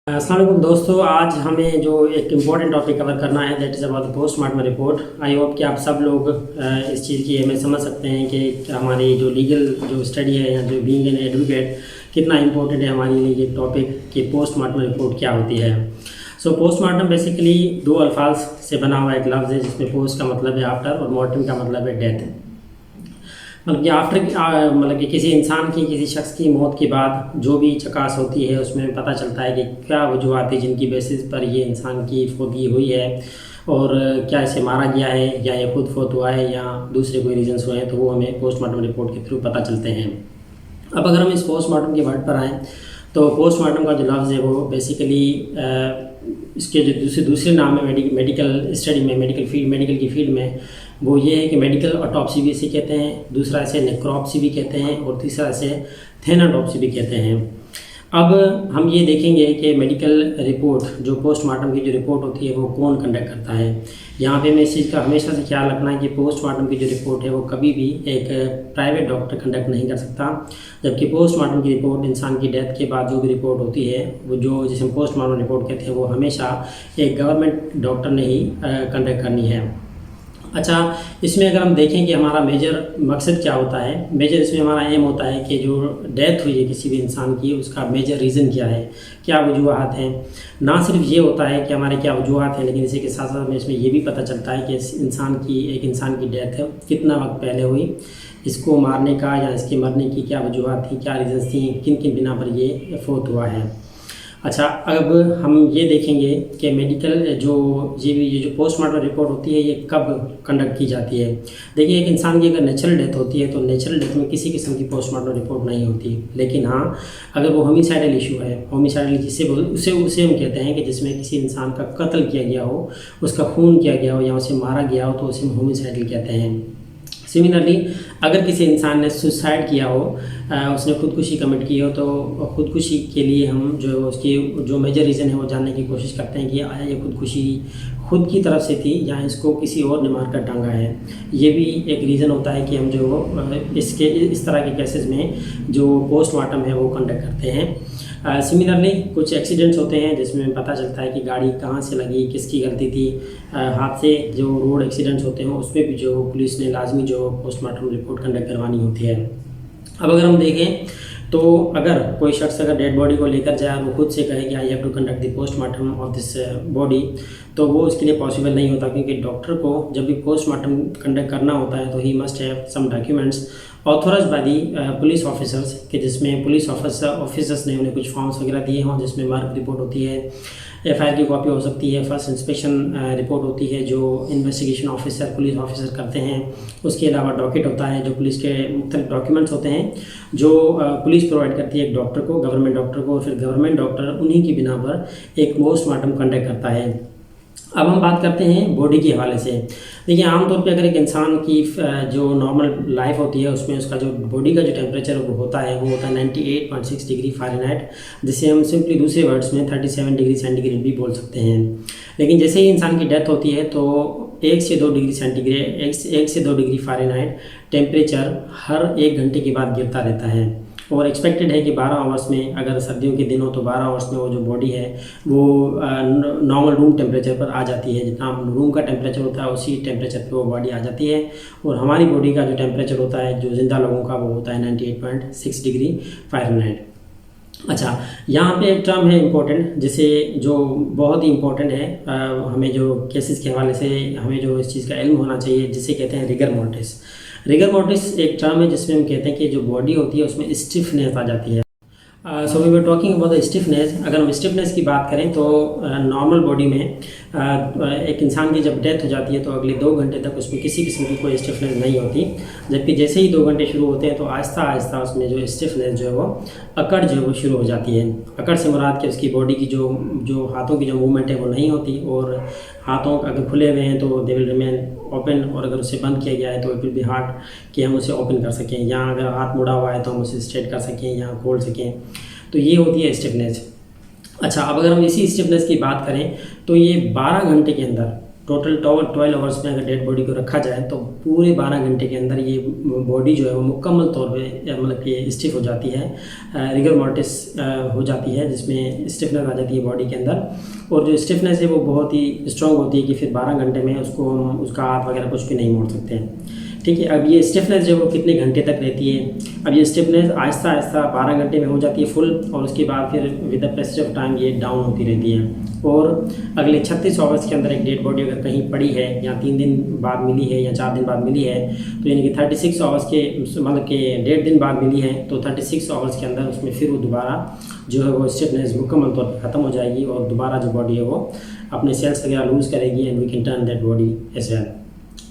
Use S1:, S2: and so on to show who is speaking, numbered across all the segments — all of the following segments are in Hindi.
S1: अस्सलाम वालेकुम दोस्तों, आज हमें जो एक इम्पॉर्टेंट टॉपिक कवर करना है that is about the postmortem report. I hope कि आप सब लोग इस चीज़ की हमें समझ सकते हैं कि हमारी जो लीगल जो स्टडी है या जो बीइंग एन एडवोकेट कितना इम्पोर्टेंट है हमारे लिए ये टॉपिक कि पोस्टमार्टम रिपोर्ट क्या होती है। सो पोस्टमार्टम बेसिकली दो अल्फाज से बना हुआ एक लफ्ज़ है जिसमें पोस्ट का मतलब है आफ्टर और मॉर्टम का मतलब है डेथ। मतलब कि आफ्टर मतलब कि किसी इंसान की किसी शख्स की मौत के बाद जो भी चकास होती है उसमें पता चलता है कि क्या वजूहत है जिनकी बेसिस पर ये इंसान की फौतगी हुई है और क्या इसे मारा गया है या ये खुद फौत हुआ है या दूसरे कोई रीजंस हुए हैं, तो वो हमें पोस्टमार्टम रिपोर्ट के थ्रू पता चलते हैं। अब अगर हम इस पोस्टमार्टम के वर्ड पर आएँ तो पोस्टमार्टम का जो लफ्ज़ है वो बेसिकली इसके जो दूसरे नाम है मेडिकल स्टडी में मेडिकल की फील्ड में वो ये है कि मेडिकल ऑटोप्सी भी इसे कहते हैं, दूसरा इसे नेक्रोप्सी भी कहते हैं और तीसरा इसे थेनाटोप्सी भी कहते हैं। अब हम ये देखेंगे कि मेडिकल रिपोर्ट जो पोस्टमार्टम की जो रिपोर्ट होती है वो कौन कंडक्ट करता है। यहाँ पे हमें इस चीज़ का हमेशा से ख्याल रखना है कि पोस्टमार्टम की जो रिपोर्ट है वो कभी भी एक प्राइवेट डॉक्टर कंडक्ट नहीं कर सकता, जबकि पोस्टमार्टम की रिपोर्ट इंसान की डेथ के बाद जो भी रिपोर्ट होती है वो जो जिसे हम पोस्टमार्टम रिपोर्ट कहते हैं वो हमेशा एक गवर्नमेंट डॉक्टर ने ही कंडक्ट करनी है। अच्छा, इसमें अगर हम देखें कि हमारा मेजर मकसद क्या होता है, मेजर इसमें हमारा एम होता है कि जो डेथ हुई है किसी भी इंसान की उसका मेजर रीज़न क्या है, क्या वजूहत हैं। ना सिर्फ ये होता है कि हमारे क्या वजूहत हैं, लेकिन इसी के साथ साथ में इसमें ये भी पता चलता है कि एक इंसान की डेथ है कितना वक्त पहले हुई, इसको मारने का या इसके मरने की क्या वजूहत थी, क्या रीज़न्स थी, किन किन बिना पर ये फौत हुआ है। अच्छा, अब हम ये देखेंगे कि मेडिकल ये जो पोस्टमार्टम रिपोर्ट होती है ये कब कंडक्ट की जाती है। देखिए, एक इंसान की अगर नेचुरल डेथ होती है तो नेचुरल डेथ में किसी किस्म की पोस्टमार्टम रिपोर्ट नहीं होती, लेकिन हाँ अगर वो होमिसाइडल इशू है, होमिसाइडल जिसे उसे हम कहते हैं कि जिसमें किसी इंसान का कत्ल किया गया हो, उसका खून किया गया हो या उसे मारा गया हो, तो उसे हम होमिसाइडल कहते हैं। सिमिलरली अगर किसी इंसान ने सुसाइड किया हो, उसने खुदकुशी कमिट की हो, तो खुदकुशी के लिए हम जो उसकी जो मेजर रीज़न है वो जानने की कोशिश करते हैं कि आया ये खुदकुशी खुद की तरफ से थी या इसको किसी और ने मारकर टांगा है। ये भी एक रीज़न होता है कि हम जो इस तरह के केसेस में जो पोस्टमार्टम है वो कंडक्ट करते हैं। सिमिलरली कुछ एक्सीडेंट्स होते हैं जिसमें पता चलता है कि गाड़ी कहाँ से लगी, किसकी गलती थी। हादसे जो रोड एक्सीडेंट्स होते हैं उसमें भी जो पुलिस ने लाजमी जो पोस्टमार्टम रिपोर्ट कंडक्ट करवानी होती है। अब अगर हम देखें तो अगर कोई शख्स अगर डेड बॉडी को लेकर जाए और वो खुद से कहे कि I have to conduct the postmortem of this body, तो वो उसके लिए पॉसिबल नहीं होता, क्योंकि डॉक्टर को जब भी पोस्टमार्टम कंडक्ट करना होता है तो he must have some documents authorise by the police officers, कि जिसमें पुलिस ऑफिसर्स ने उन्हें कुछ फॉर्म्स वगैरह दिए हों जिसमें मार्क रिपोर्ट होती है, एफआईआर की कॉपी हो सकती है, फर्स्ट इंस्पेक्शन रिपोर्ट होती है जो इन्वेस्टिगेशन ऑफिसर पुलिस ऑफिसर करते हैं, उसके अलावा डॉकेट होता है जो पुलिस के मुख्तलिफ डॉक्यूमेंट्स होते हैं जो पुलिस प्रोवाइड करती है एक डॉक्टर को, गवर्नमेंट डॉक्टर को, और फिर गवर्नमेंट डॉक्टर उन्हीं की बिना पर एक पोस्टमार्टम कंडक्ट करता है। अब हम बात करते हैं बॉडी के हवाले से। देखिए, आमतौर पे अगर एक इंसान की जो नॉर्मल लाइफ होती है उसमें उसका जो बॉडी का जो टेम्परेचर होता है वो होता है 98.6 डिग्री फ़ारेनहाइट, जिसे हम सिंपली दूसरे वर्ड्स में 37 डिग्री सेंटीग्रेड भी बोल सकते हैं। लेकिन जैसे ही इंसान की डेथ होती है तो 1 से 2 डिग्री सेंटीग्रेड 1 से 2 डिग्री फ़ारेनहाइट टेम्परेचर हर 1 घंटे के बाद गिरता रहता है, और एक्सपेक्टेड है कि 12 आवर्स में, अगर सर्दियों के दिन हो तो 12 आवर्स में वो जो बॉडी है वो नॉर्मल रूम टेम्परेचर पर आ जाती है। जितना रूम का टेम्परेचर होता है उसी टेम्परेचर पे वो बॉडी आ जाती है, और हमारी बॉडी का जो टेम्परेचर होता है जो ज़िंदा लोगों का वो होता है 98.6 डिग्री फ़ारेनहाइट। अच्छा, यहाँ पे एक टर्म है इम्पोर्टेंट जिसे जो बहुत ही इम्पोर्टेंट है, हमें जो केसेस के हवाले से हमें जो इस चीज़ का इल्म होना चाहिए, जिसे कहते हैं रिगर मोर्टिस। रिगर मोर्टिस एक टर्म है जिसमें हम कहते हैं कि जो बॉडी होती है उसमें स्टिफनेस आ जाती है। So we were talking about the stiffness. अगर हम स्टिफनेस की बात करें तो नॉर्मल बॉडी में एक इंसान की जब डेथ हो जाती है तो अगले 2 घंटे तक उसमें किसी किस्म की कोई स्टिफनेस नहीं होती, जबकि जैसे ही 2 घंटे शुरू होते हैं तो आहिस्ता आहिस्ता उसमें जो स्टिफनेस जो है वो अकड़ जो है वो शुरू हो जाती है। अकड़ से मुराद कि उसकी बॉडी की जो हाथों की जो मूवमेंट है वो नहीं होती, और हाथों अगर खुले हुए हैं तो दे विल रिमेन ओपन, और अगर उसे बंद किया गया है तो इट विल बी हार्ड कि हम उसे ओपन कर सकें, या अगर हाथ मुड़ा हुआ है तो हम उसे स्ट्रेट कर सकें या खोल सकें। तो ये होती है स्टिफनेस। अच्छा, अब अगर हम इसी स्टिफनेस की बात करें तो ये 12 घंटे के अंदर टोटल 12 आवर्स में अगर डेड बॉडी को रखा जाए तो पूरे 12 घंटे के अंदर ये बॉडी जो है वो मुकम्मल तौर पे मतलब कि स्टिफ हो जाती है, रिगर मोर्टिस हो जाती है, जिसमें स्टिफनेस आ जाती है बॉडी के अंदर। और जो स्टिफनेस है वो बहुत ही स्ट्रॉन्ग होती है कि फिर 12 घंटे में उसको हम उसका हाथ वगैरह कुछ भी नहीं मोड़ सकते हैं। ठीक है, अब ये स्टिफनेस जो है वो कितने घंटे तक रहती है? अब ये स्टिफनेस आहिस्ता आहिस्ता 12 घंटे में हो जाती है फुल, और उसके बाद फिर with the passage of time ये डाउन होती रहती है। और अगले 36 आवर्स के अंदर एक डेड बॉडी अगर कहीं पड़ी है, या 3 दिन बाद मिली है या 4 दिन बाद मिली है, तो यानी कि 36 आवर्स के मतलब कि 1.5 दिन बाद मिली है, तो 36 आवर्स के अंदर उसमें फिर वो दोबारा जो है वो स्टिफनेस मुकम्मल तौर पर ख़त्म हो जाएगी, और दोबारा जो बॉडी है वो अपने सेल्स वगैरह लूज़ करेगी, and we can turn that body as well.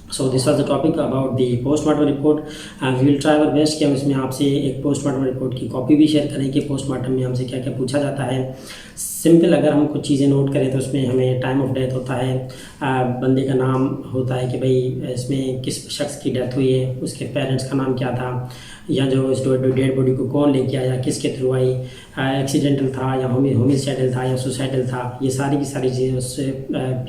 S1: So this was the topic about the postmortem report, and we will try our best कि हम इसमें आपसे एक पोस्टमार्टम रिपोर्ट की कॉपी भी शेयर करें कि पोस्टमार्टम में हमसे क्या क्या पूछा जाता है। सिंपल अगर हम कुछ चीज़ें नोट करें तो उसमें हमें टाइम ऑफ डेथ होता है, बंदे का नाम होता है कि भाई इसमें किस शख्स की डेथ हुई है, उसके पेरेंट्स का नाम क्या था, या जो इस डेड बॉडी को कौन लेके आया, किसके थ्रू आई, एक्सीडेंटल था या होमिसाइडल था या सुसाइडल था, ये सारी की सारी चीज़ें उससे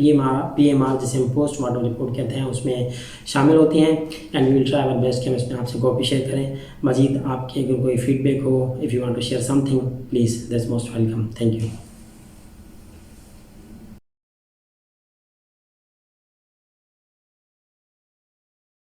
S1: PMR जिसे हम पोस्टमार्टम रिपोर्ट कहते हैं उसमें शामिल होती हैं। And we will try our best कि हम इसमें आपसे कॉपी शेयर करें। मजीद आपके अगर कोई फीडबैक हो, if you want to share something, please that's most welcome. Thank you.